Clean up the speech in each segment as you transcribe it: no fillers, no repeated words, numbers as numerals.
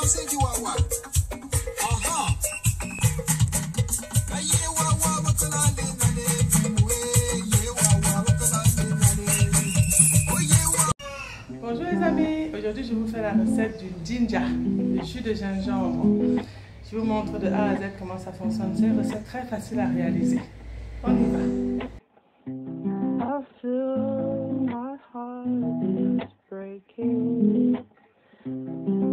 Bonjour les amis, aujourd'hui je vous fais la recette du ginger, le jus de gingembre. Je vous montre de A à Z comment ça fonctionne. C'est une recette très facile à réaliser. On y va. I feel my heart is breaking.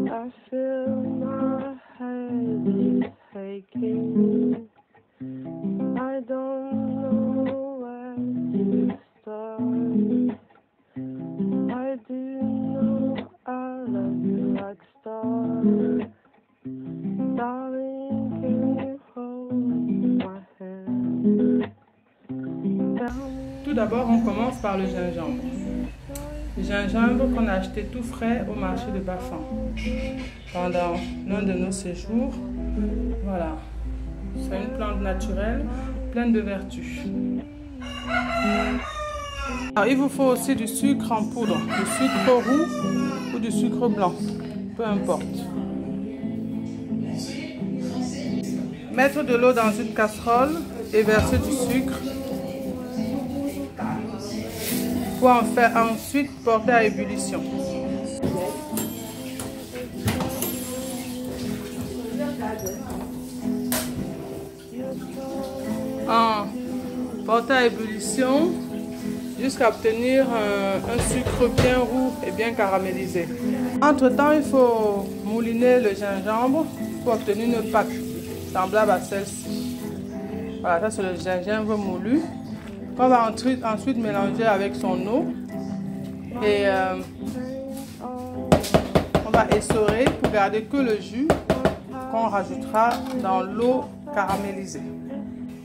I feel my head is aching. I don't know where to start. I do know I love you like stars. Darling, can you hold my hand? Tout d'abord, on commence par le gingembre. Le gingembre qu'on a acheté tout frais au marché de Bafan pendant l'un de nos séjours. Voilà. C'est une plante naturelle pleine de vertus. Alors, il vous faut aussi du sucre en poudre, du sucre roux ou du sucre blanc, peu importe. Mettre de l'eau dans une casserole et verser du sucre pour en faire ensuite porter à ébullition. Porter à ébullition jusqu'à obtenir un sucre bien roux et bien caramélisé. Entre temps, il faut mouliner le gingembre pour obtenir une pâte semblable à celle-ci. Voilà, ça c'est le gingembre moulu qu'on va ensuite mélanger avec son eau et on va essorer pour garder que le jus qu'on rajoutera dans l'eau caramélisée.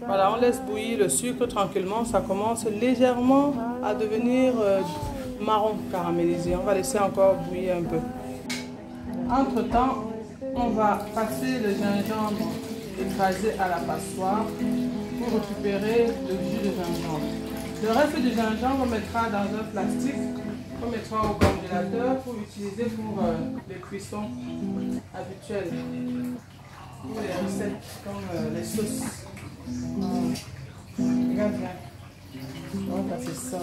Voilà, on laisse bouillir le sucre tranquillement. Ça commence légèrement à devenir marron caramélisé. On va laisser encore bouillir un peu. Entre temps, on va passer le gingembre écrasé à la passoire pour récupérer le jus de gingembre. Le reste du gingembre, on mettra dans un plastique qu'on mettra au congélateur pour utiliser pour les cuissons habituelles, pour les recettes comme les sauces. Regarde bien. On va passer ça.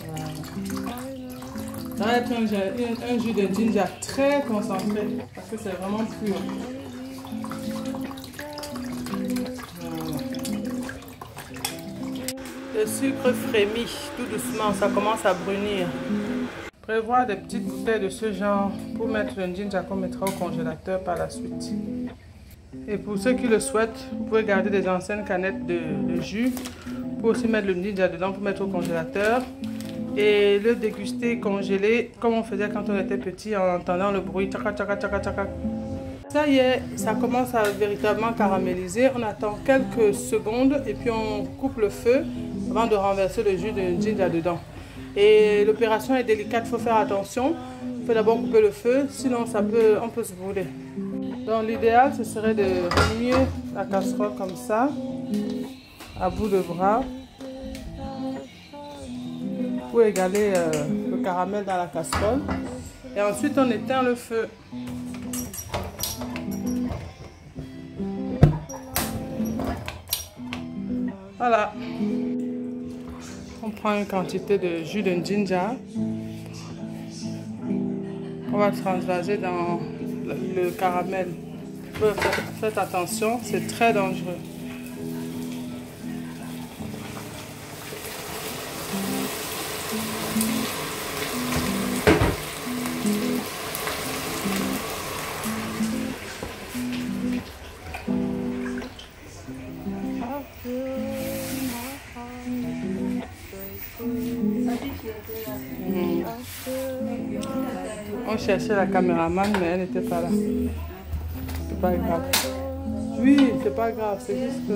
Voilà. Ça va être un jus de ginger très concentré parce que c'est vraiment pur. Voilà. Le sucre frémit tout doucement, ça commence à brunir. Prévoir des petites bouteilles de ce genre pour mettre le ginger qu'on mettra au congélateur par la suite. Et pour ceux qui le souhaitent, vous pouvez garder des anciennes canettes de jus pour aussi mettre le ginger dedans pour mettre au congélateur et le déguster congelé comme on faisait quand on était petit en entendant le bruit tchaka tchaka tchaka tchaka. Ça y est, ça commence à véritablement caraméliser. On attend quelques secondes et puis on coupe le feu avant de renverser le jus de ginger dedans. Et l'opération est délicate, il faut faire attention. Il faut d'abord couper le feu, sinon on peut se brûler. Donc l'idéal, ce serait de remuer la casserole comme ça, à bout de bras, pour égaler le caramel dans la casserole. Et ensuite, on éteint le feu. Voilà. On prend une quantité de jus de ginger. On va transvaser dans le caramel. Faites attention, c'est très dangereux. On cherchait la caméraman, mais elle n'était pas là. C'est pas grave. Oui, c'est pas grave, c'est juste que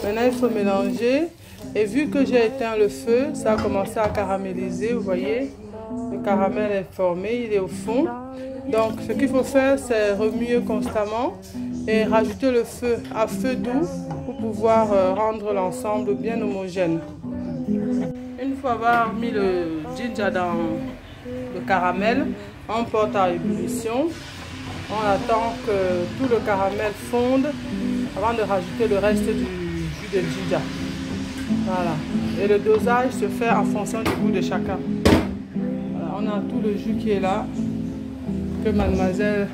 maintenant il faut mélanger. Et vu que j'ai éteint le feu, ça a commencé à caraméliser, vous voyez. Le caramel est formé, il est au fond. Donc ce qu'il faut faire, c'est remuer constamment et rajouter le feu à feu doux pour pouvoir rendre l'ensemble bien homogène. Une fois avoir mis le ginger de caramel. On porte à ébullition. On attend que tout le caramel fonde avant de rajouter le reste du jus de ginger. Voilà. Et le dosage se fait en fonction du goût de chacun. Voilà. On a tout le jus qui est là, que mademoiselle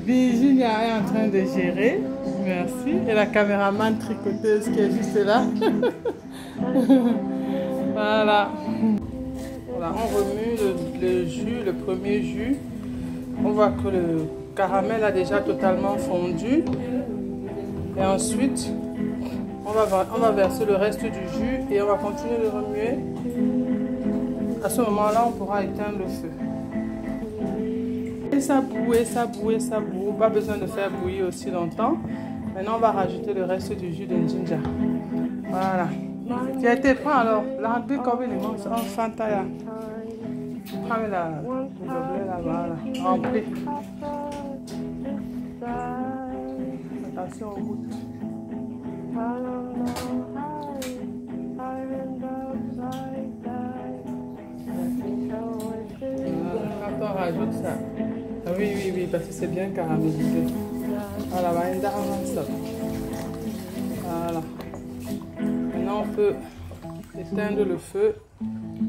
Virginia est en train de gérer. Merci. Et la caméraman tricoteuse qui est juste là. Voilà. Voilà. On remue le jus, le premier jus. On voit que le caramel a déjà totalement fondu. Et ensuite, on va verser le reste du jus et on va continuer de remuer. À ce moment-là, on pourra éteindre le feu. Et ça boue, et ça boue, et ça boue. Pas besoin de faire bouillir aussi longtemps. Maintenant, on va rajouter le reste du jus de ginger. Voilà. Tu as été prêt alors? La remplie comme il mange en fantaya. Prends la là-bas. Remplis. Attention aux gouttes. Quand on rajoute ça. Ah oui, parce que c'est bien caramélisé. Voilà, voilà. Maintenant, on peut éteindre le feu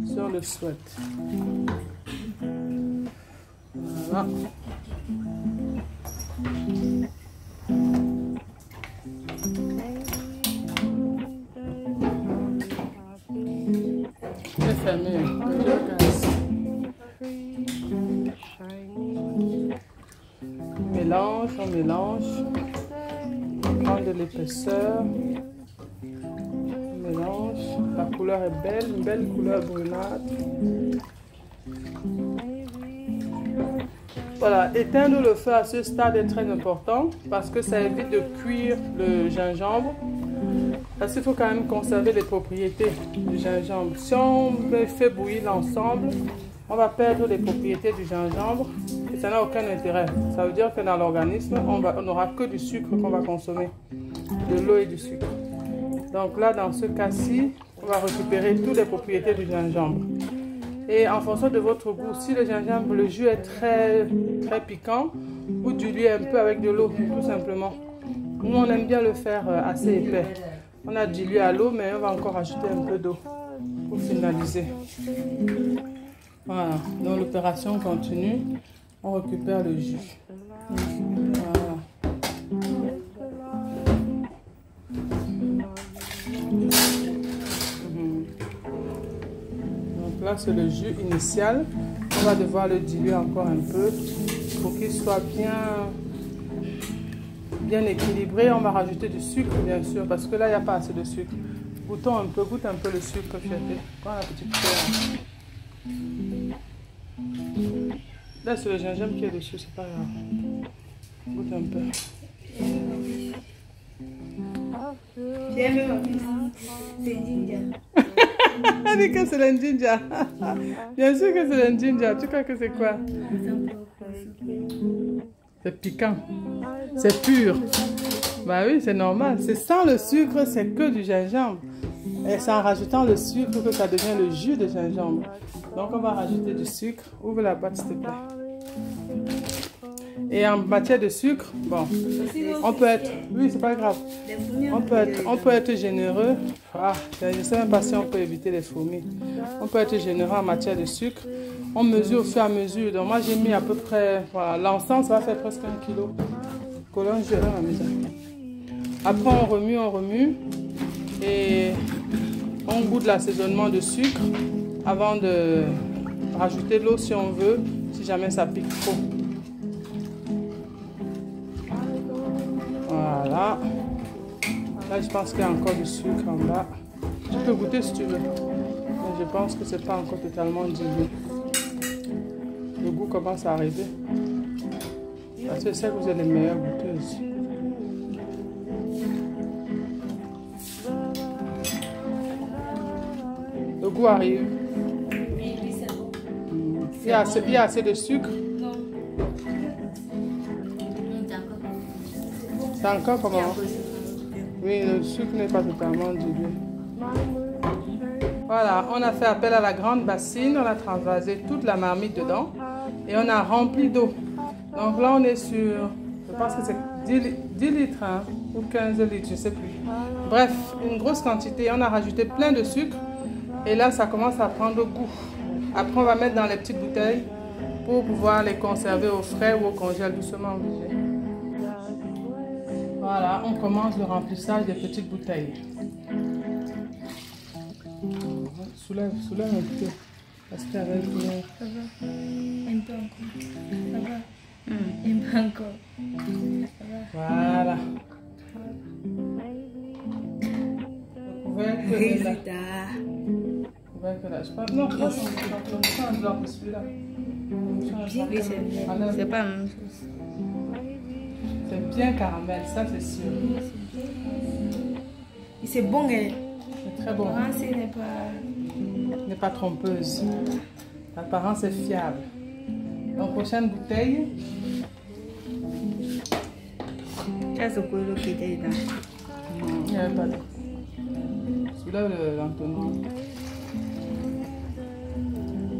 sur le sweat. Voilà. C'est fermé. On mélange. On prend de l'épaisseur. On mélange. La couleur est belle, une belle couleur brunâtre. Voilà, éteindre le feu à ce stade est très important parce que ça évite de cuire le gingembre. Parce qu'il faut quand même conserver les propriétés du gingembre. Si on fait bouillir l'ensemble, on va perdre les propriétés du gingembre et ça n'a aucun intérêt. Ça veut dire que dans l'organisme, on n'aura que du sucre qu'on va consommer, de l'eau et du sucre. Donc là, dans ce cas-ci, on va récupérer toutes les propriétés du gingembre. Et en fonction de votre goût, si le gingembre, le jus est très piquant, vous diluez un peu avec de l'eau, tout simplement. Nous, on aime bien le faire assez épais. On a dilué à l'eau, mais on va encore ajouter un peu d'eau pour finaliser. Voilà, donc l'opération continue. On récupère le jus. Voilà. Donc là, c'est le jus initial. On va devoir le diluer encore un peu pour qu'il soit bien équilibré. On va rajouter du sucre, bien sûr, parce que là, il n'y a pas assez de sucre. Goûte un peu le sucre fouetté. Prends la petite cuillère. Là, c'est le gingembre qui est dessus, c'est pas grave. Goûte un peu. C'est ginger. Elle dit que c'est le ginger. Bien sûr que c'est le ginger. Tu crois que c'est quoi? C'est piquant. C'est pur. Bah oui, c'est normal. C'est sans le sucre, c'est que du gingembre. Et c'est en rajoutant le sucre que ça devient le jus de gingembre. Donc on va rajouter du sucre. Ouvre la boîte s'il te plaît. Et en matière de sucre, bon, on peut être, oui c'est pas grave, on peut être généreux. Ah, je ne sais même pas si on peut éviter les fourmis. On peut être généreux en matière de sucre. On mesure au fur et à mesure. Donc moi j'ai mis à peu près, voilà, l'ensemble ça va faire presque 1 kg. Colonne, je vais dans la maison. Après on remue et on goûte l'assaisonnement de sucre avant de rajouter l'eau si on veut, si jamais ça pique trop. Voilà. Là, je pense qu'il y a encore du sucre en bas. Tu peux goûter si tu veux. Mais je pense que c'est pas encore totalement dilué. Le goût commence à arriver. Parce que c'est que vous êtes les meilleures goûteuses. Le goût arrive. Oui, c'est bon. Il y a assez de sucre. Non. C'est encore comment? Oui, le sucre n'est pas totalement dilué. Voilà, on a fait appel à la grande bassine, on a transvasé toute la marmite dedans et on a rempli d'eau. Donc là, on est sur, je pense que c'est 10 litres hein, ou 15 litres, je ne sais plus. Bref, une grosse quantité. On a rajouté plein de sucre et là, ça commence à prendre goût. Après, on va mettre dans les petites bouteilles pour pouvoir les conserver au frais ou au congèle doucement. Voilà, on commence le remplissage des petites bouteilles. Soulève un peu. Parce qu'avec Ça va. Un peu encore. Ça va. Un peu encore. Ça va. Voilà. Non, je pense qu'on change l'ordre de celui-là. C'est pas la même chose. C'est bien caramel, ça c'est sûr. C'est bon, hein? C'est très bon. N'est pas trompeuse. L'apparence est fiable. Donc, prochaine bouteille. Ça, c'est quoi l'eau qui était dedans? Il n'y avait pas d'eau. Celui-là, l'Anthony.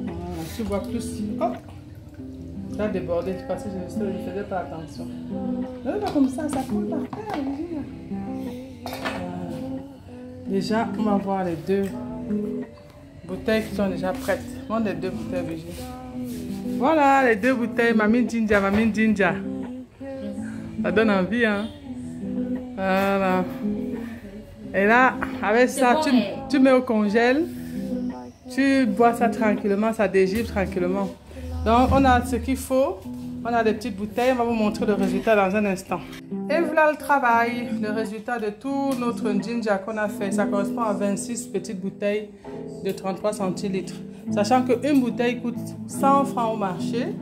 Voilà, tu vois plus. Oh! Ça a débordé parce que je ne faisais pas attention. Ne pas comme ça coule par terre. Déjà, on va voir les deux bouteilles qui sont déjà prêtes. Montre les deux bouteilles, Brigitte. Voilà, les deux bouteilles. Mamie Jinja, Mamie Jinja. Ça donne envie, hein. Voilà. Et là, avec ça, tu mets au congèle. Tu bois ça tranquillement, ça dégivre tranquillement. Donc, on a ce qu'il faut. On a des petites bouteilles. On va vous montrer le résultat dans un instant. Et voilà le travail, le résultat de tout notre ginger qu'on a fait. Ça correspond à 26 petites bouteilles de 33 centilitres. Sachant qu'une bouteille coûte 100 francs au marché.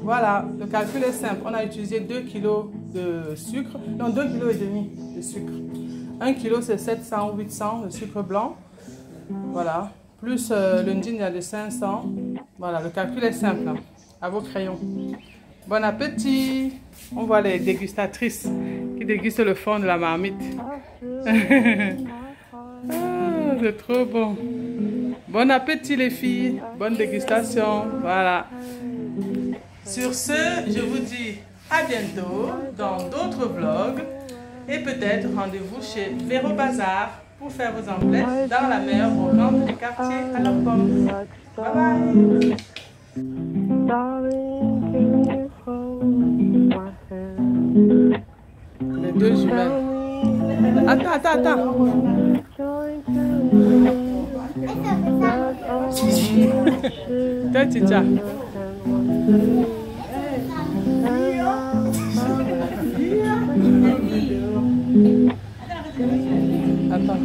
Voilà, le calcul est simple. On a utilisé 2 kg de sucre. Non, 2,5 kg de sucre. 1 kg, c'est 700 ou 800 de sucre blanc. Voilà. Plus le ginger de 500. Voilà, le calcul est simple. Hein. À vos crayons. Bon appétit! On voit les dégustatrices qui dégustent le fond de la marmite. Ah, c'est trop bon. Bon appétit les filles. Bonne dégustation. Voilà. Sur ce, je vous dis à bientôt dans d'autres vlogs. Et peut-être rendez-vous chez Véro Bazar pour faire vos emplettes dans la meilleure brocante du quartier à la pomme. Bye bye! Les deux jumelles. Attends. Toi, Tita. Attends.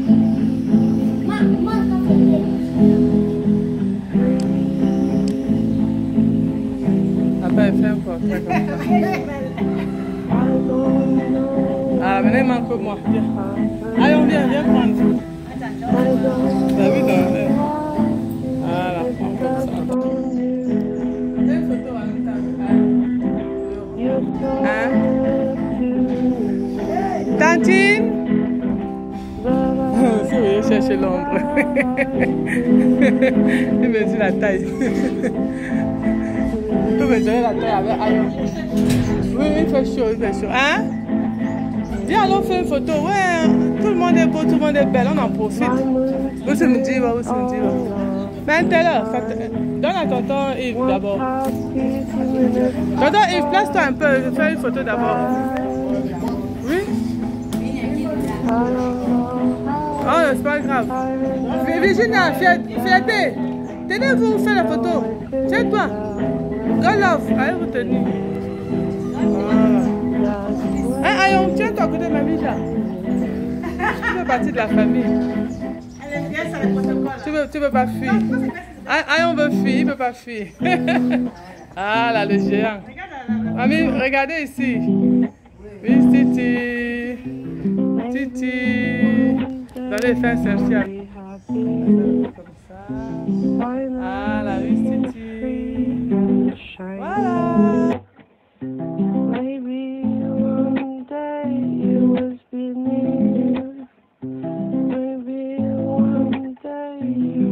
Après, fais un portrait comme ça. Ah, maintenant il manque moi. Viens. Allez, on viens prendre. T'as vu dans l'air? Voilà, prends comme ça. Fais une photo en même temps. Hein? Tantine? Si vous voulez chercher l'ombre. Il mesure la taille. Tu mesurer la taille avec Ayon. Oui, il fait chaud. Hein? Viens, allons faire une photo. Ouais, tout le monde est beau, tout le monde est belle, on en profite. Où c'est me dit, Mais un tel heure, donne à tonton Yves d'abord. Tonton Yves, place-toi un peu, je vais faire une photo d'abord. Oui? Oh, c'est pas grave. Virginia, fierté. Tenez-vous, faites la photo. Tiens-toi. Go love, allez vous tenir. Ayon, tiens-toi à côté de ma vie là. Tu fais partie de la famille. Tu veux pas fuir. Ayon veut fuir, il veut pas fuir. Ah là, le géant. Mamie, regardez ici. Oui, Titi. Titi. Vous allez faire un selfie. Comme ça. Ah là, oui, Titi. Voilà. Maybe one day you will be near. Maybe one day you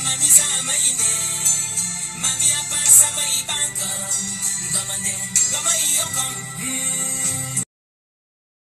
Mami za maine, mami apa sa mai